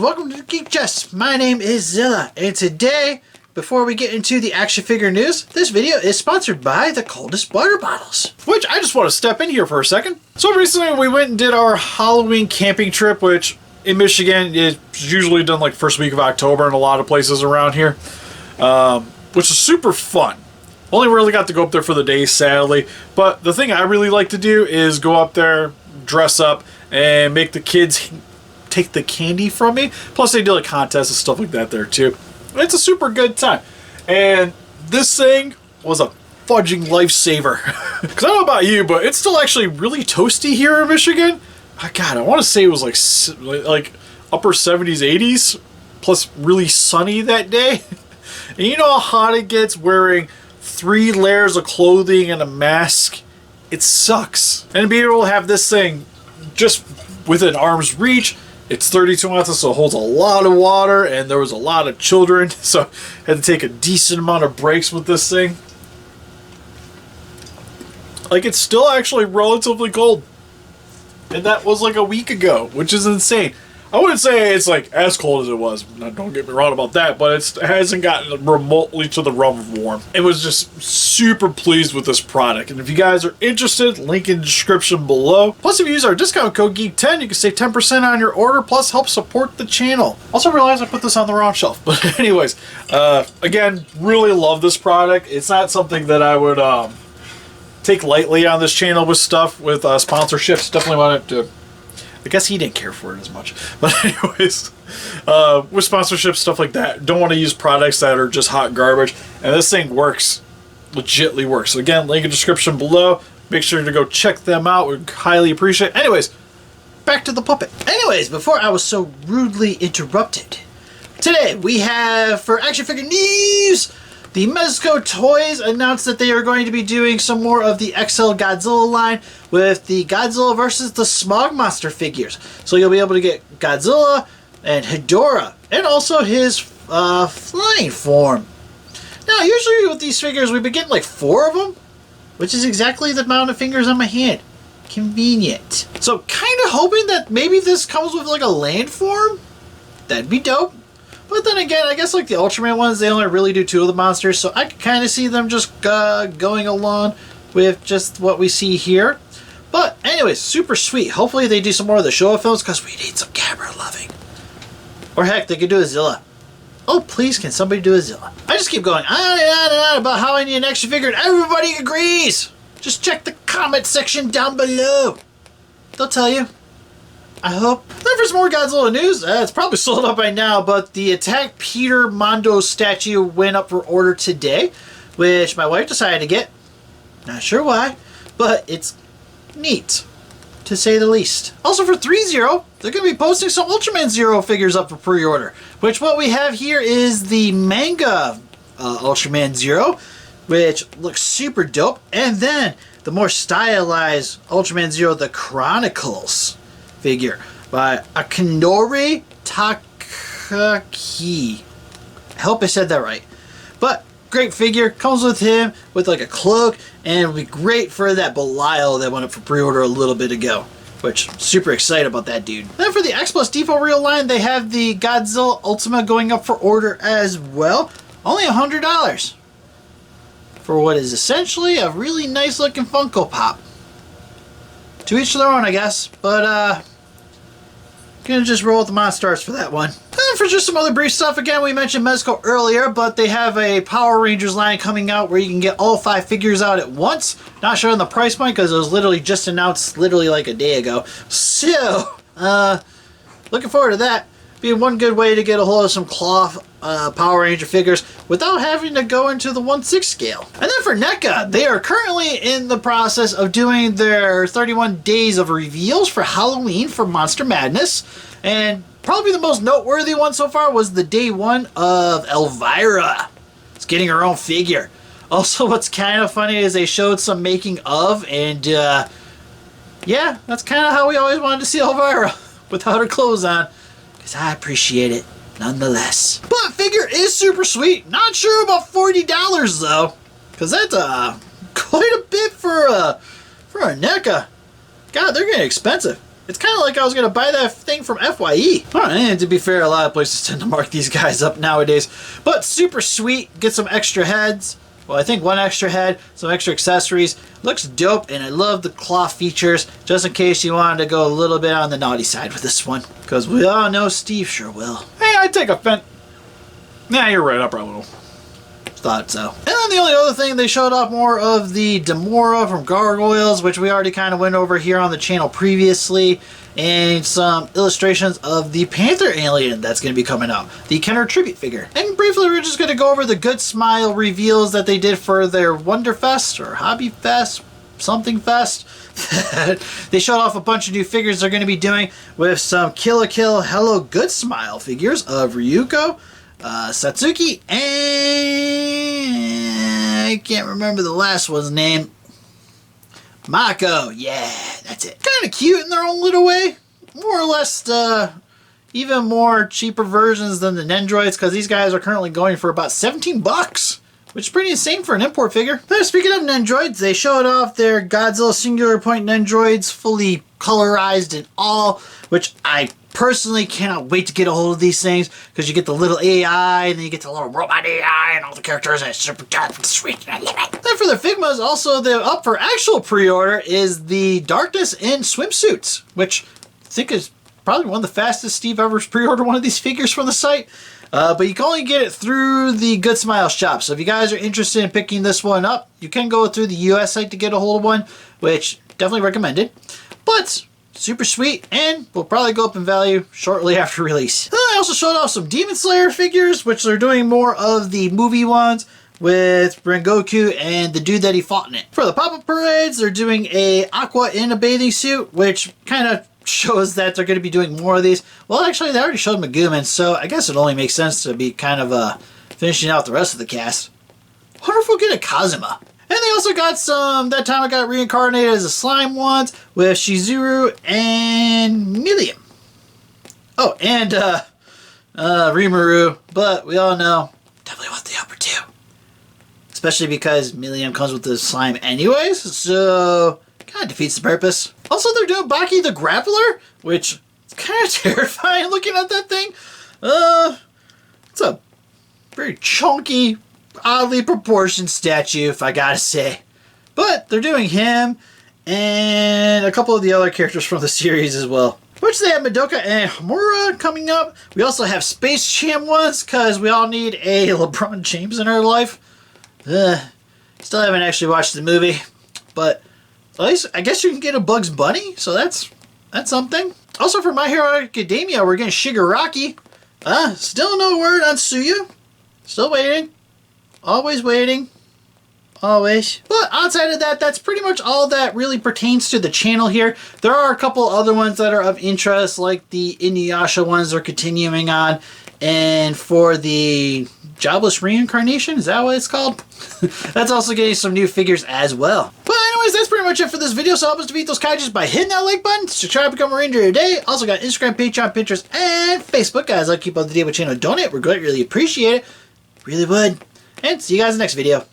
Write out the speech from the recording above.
welcome to Geek Chest. My name is Zilla, and today, before we get into the action figure news, this video is sponsored by the coldest water bottles. Which I just want to step in here for a second. So recently we went and did our Halloween camping trip, which in Michigan is usually done like first week of October in a lot of places around here, which is super fun. Only really got to go up there for the day, sadly. But the thing I really like to do is go up there, dress up, and make the kids take the candy from me. Plus they do like contests and stuff like that there too. It's a super good time. And this thing was a fudging lifesaver. Because I don't know about you, but it's still actually really toasty here in Michigan. God, I want to say it was like upper 70s, 80s, plus really sunny that day. And you know how hot it gets wearing 3 layers of clothing and a mask? It sucks. And to be able to have this thing just within arm's reach, it's 32 ounces, so it holds a lot of water, and there was a lot of children, so I had to take a decent amount of breaks with this thing. Like, it's still actually relatively cold. And that was like a week ago, which is insane. I wouldn't say it's like as cold as it was. Don't get me wrong about that, but it hasn't gotten remotely to the realm of warm. It was just super pleased with this product. And if you guys are interested, link in the description below. Plus, if you use our discount code GEEK10, you can save 10% on your order, plus help support the channel. Also realized I put this on the wrong shelf. But anyways, again, really love this product. It's not something that I would take lightly on this channel with stuff, with sponsorships. Definitely wanted to... I guess he didn't care for it as much. But anyways, with sponsorship, stuff like that, don't want to use products that are just hot garbage. And this thing works. Legitly works. So again, link in the description below. Make sure to go check them out. We'd highly appreciate it. Anyways, back to the puppet. Anyways, before I was so rudely interrupted, today we have, for action figure news, the Mezco Toys announced that they are going to be doing some more of the XL Godzilla line with the Godzilla versus the Smog monster figures. So you'll be able to get Godzilla and Hedorah, and also his flying form. Now, usually with these figures, we've been getting like 4 of them, which is exactly the amount of fingers on my hand. Convenient. So kind of hoping that maybe this comes with like a land form. That'd be dope. But then again, I guess like the Ultraman ones, they only really do 2 of the monsters, so I can kind of see them just going along with just what we see here. But anyways, super sweet. Hopefully they do some more of the Showa films, because we need some camera loving. Or heck, they could do a Zilla. Oh, please, can somebody do a Zilla? I just keep going on and on about how I need an action figure, and everybody agrees. Just check the comment section down below. They'll tell you. I hope. Then for some more Godzilla news, it's probably sold out by now, but the Attack Peter Mondo statue went up for order today, which my wife decided to get. Not sure why, but it's neat, to say the least. Also for ThreeZero, they're going to be posting some Ultraman Zero figures up for pre-order, which what we have here is the manga Ultraman Zero, which looks super dope, and then the more stylized Ultraman Zero, the Chronicles figure by Akinori Takaki. I hope I said that right. But great figure. Comes with him with like a cloak, and it'll be great for that Belial that went up for pre-order a little bit ago. Which, super excited about that dude. Then for the X Plus Depot Real line, they have the Godzilla Ultima going up for order as well. Only $100. For what is essentially a really nice looking Funko Pop. To each their own, I guess. But, gonna just roll with the Monstars for that one. And for just some other brief stuff, again, we mentioned Mezco earlier, but they have a Power Rangers line coming out where you can get all 5 figures out at once. Not sure on the price point because it was literally just announced literally like a day ago. So, looking forward to that. Be one good way to get a hold of some cloth Power Ranger figures without having to go into the 1/6 scale. And then for NECA, they are currently in the process of doing their 31 days of reveals for Halloween for Monster Madness. And probably the most noteworthy one so far was the day 1 of Elvira. It's getting her own figure. Also, what's kind of funny is they showed some making of, and yeah, that's kind of how we always wanted to see Elvira without her clothes on. Because I appreciate it nonetheless. But figure is super sweet. Not sure about $40 though. Because that's quite a bit for a NECA. God, they're getting expensive. It's kind of like I was going to buy that thing from FYE. Alright, and to be fair, a lot of places tend to mark these guys up nowadays. But super sweet. Get some extra heads. Well, I think one extra head, some extra accessories. Looks dope, and I love the cloth features, just in case you wanted to go a little bit on the naughty side with this one. Because we all know Steve sure will. Hey, I'd take offense. Nah, you're right, I probably will. Thought so. And then the only other thing, they showed off more of the Demora from Gargoyles, which we already kind of went over here on the channel previously, and some illustrations of the Panther alien that's going to be coming out, the Kenner tribute figure. And briefly, we're just going to go over the Good Smile reveals that they did for their Wonderfest or Hobby Fest, something fest. They showed off a bunch of new figures they're going to be doing with some Kill la Kill Hello Good Smile figures of Ryuko, Satsuki, and I can't remember the last one's name. Mako, yeah, that's it. Kind of cute in their own little way. More or less, even more cheaper versions than the Nendroids, because these guys are currently going for about 17 bucks, which is pretty insane for an import figure. Now, speaking of Nendroids, they showed off their Godzilla Singular Point Nendroids, fully colorized and all, which I personally cannot wait to get a hold of these things, because you get the little AI, and then you get the little robot AI, and all the characters, and it's super dark and sweet, and I love it. Then for the Figmas, also the up for actual pre-order is the Darkness in swimsuits, which I think is probably one of the fastest Steve ever pre-ordered one of these figures from the site. But you can only get it through the Good Smile shop. So if you guys are interested in picking this one up, you can go through the US site to get a hold of one, which definitely recommended. But super sweet, and will probably go up in value shortly after release. I also showed off some Demon Slayer figures, which they're doing more of the movie ones with Rengoku and the dude that he fought in it. For the pop-up parades, they're doing a Aqua in a bathing suit, which kind of shows that they're going to be doing more of these. Well, actually, they already showed Megumin, so I guess it only makes sense to be kind of finishing out the rest of the cast. I wonder if we'll get a Kazuma. And they also got some, that time I got reincarnated as a slime ones with Shizuru and Millium. Oh, and Rimuru, but we all know, definitely want the upper two. Especially because Millium comes with the slime anyways, so kind of defeats the purpose. Also, they're doing Baki the Grappler, which is kind of terrifying looking at that thing. It's a very chunky, oddly proportioned statue, if I gotta say. But they're doing him and a couple of the other characters from the series as well. Which they have Madoka and Hamura coming up. We also have Space Jam ones, because we all need a LeBron James in our life. Still haven't actually watched the movie, but at least I guess you can get a Bugs Bunny, so that's something. Also for My Hero Academia, we're getting Shigaraki. Still no word on Suyu. Still waiting. Always waiting. Always. But outside of that, that's pretty much all that really pertains to the channel here. There are a couple other ones that are of interest, like the Inuyasha ones they're continuing on. And for the Jobless Reincarnation, is that what it's called? That's also getting some new figures as well. But anyways, that's pretty much it for this video. So help us defeat those kaijus by hitting that like button. Subscribe to become a ranger today. Also got Instagram, Patreon, Pinterest, and Facebook. Guys, like keep up to date with channel donate. We're great, really appreciate it. Really would. And see you guys in the next video.